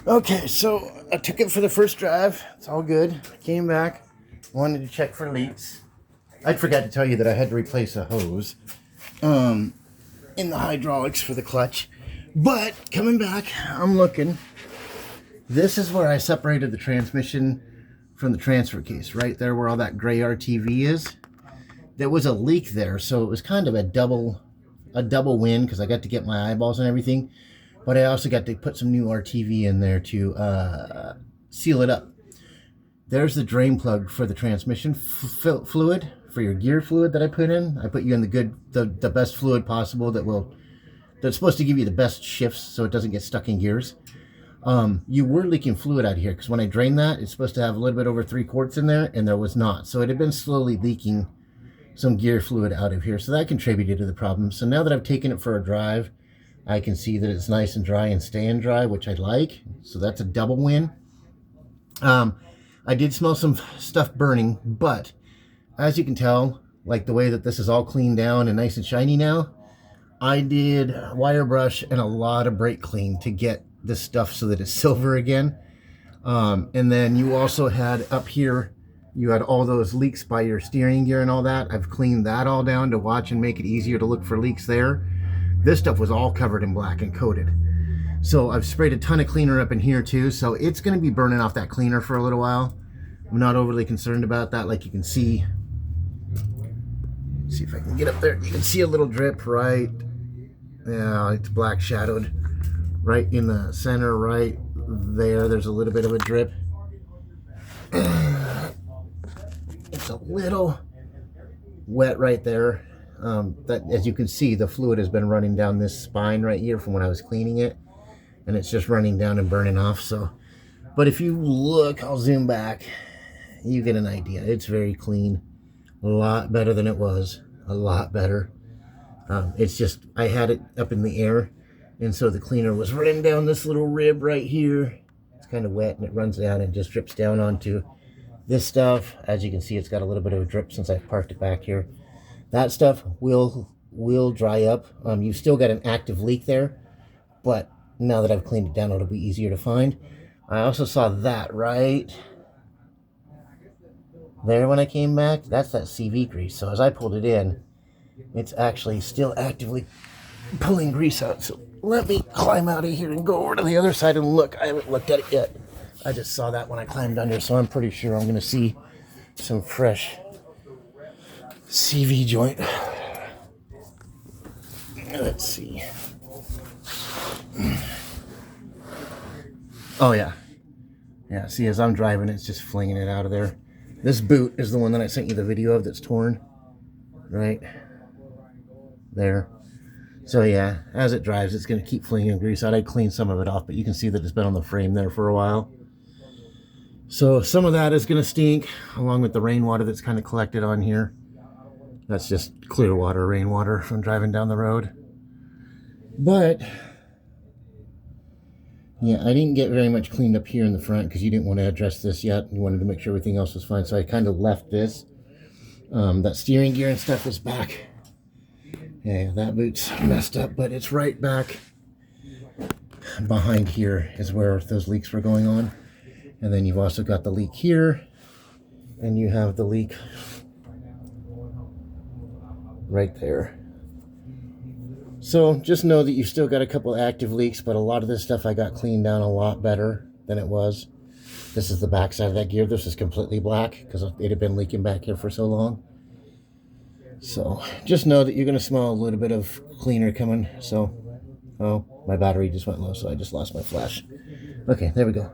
Okay, so I took it for the first drive. It's all good. Came back, wanted to check for leaks. I forgot to tell you that I had to replace a hose in the hydraulics for the clutch. But coming back, I'm looking. This is where I separated the transmission from the transfer case, right there where all that gray RTV is. There was a leak there, so it was kind of a double win because I got to get my eyeballs and everything. But I also got to put some new RTV in there to seal it up. There's the drain plug for the transmission fluid, for your gear fluid that I put in. I put you in the best fluid possible that's supposed to give you the best shifts so it doesn't get stuck in gears. You were leaking fluid out of here because when I drained that, it's supposed to have a little bit over 3 quarts in there, and there was not. So it had been slowly leaking some gear fluid out of here. So that contributed to the problem. So now that I've taken it for a drive, I can see that it's nice and dry and staying dry, which I like. So that's a double win. I did smell some stuff burning, but as you can tell, like the way that this is all cleaned down and nice and shiny now, I did wire brush and a lot of brake clean to get this stuff so that it's silver again. And then you also had up here, you had all those leaks by your steering gear and all that. I've cleaned that all down to watch and make it easier to look for leaks there. This stuff was all covered in black and coated. So I've sprayed a ton of cleaner up in here too. So it's going to be burning off that cleaner for a little while. I'm not overly concerned about that. Like you can see, see if I can get up there. You can see a little drip right. Yeah, it's black shadowed right in the center right there. There's a little bit of a drip. It's a little wet right there. That, as you can see, the fluid has been running down this spine right here from when I was cleaning it, and it's just running down and burning off. So, but if you look, I'll zoom back, you get an idea. It's very clean, a lot better than it was, a lot better. It's just, I had it up in the air, and so the cleaner was running down this little rib right here. It's kind of wet, and it runs down and just drips down onto this stuff. As you can see, it's got a little bit of a drip since I parked it back here. That stuff will dry up. You've still got an active leak there, but now that I've cleaned it down, it'll be easier to find. I also saw that right there when I came back. That's that CV grease. So as I pulled it in, it's actually still actively pulling grease out. So let me climb out of here and go over to the other side and look. I haven't looked at it yet. I just saw that when I climbed under, so I'm pretty sure I'm going to see some fresh CV joint. Let's see. Oh yeah. Yeah, see, as I'm driving, it's just flinging it out of there. This boot is the one that I sent you the video of that's torn. Right there. So yeah, as it drives, it's going to keep flinging grease out. I cleaned some of it off, but you can see that it's been on the frame there for a while. So some of that is going to stink, along with the rainwater that's kind of collected on here. That's just clear water, rainwater from driving down the road. But yeah, I didn't get very much cleaned up here in the front because you didn't want to address this yet. You wanted to make sure everything else was fine. So I kind of left this. That steering gear and stuff is back. Yeah, that boot's messed up, but it's right back behind here is where those leaks were going on. And then you've also got the leak here, and you have the leak right there. So just know that you've still got a couple active leaks, but a lot of this stuff I got cleaned down a lot better than it was. This is the back side of that gear. This is completely black because it had been leaking back here for so long. So just know that you're going to smell a little bit of cleaner coming. So, oh, my battery just went low, so I just lost my flash. Okay, there we go.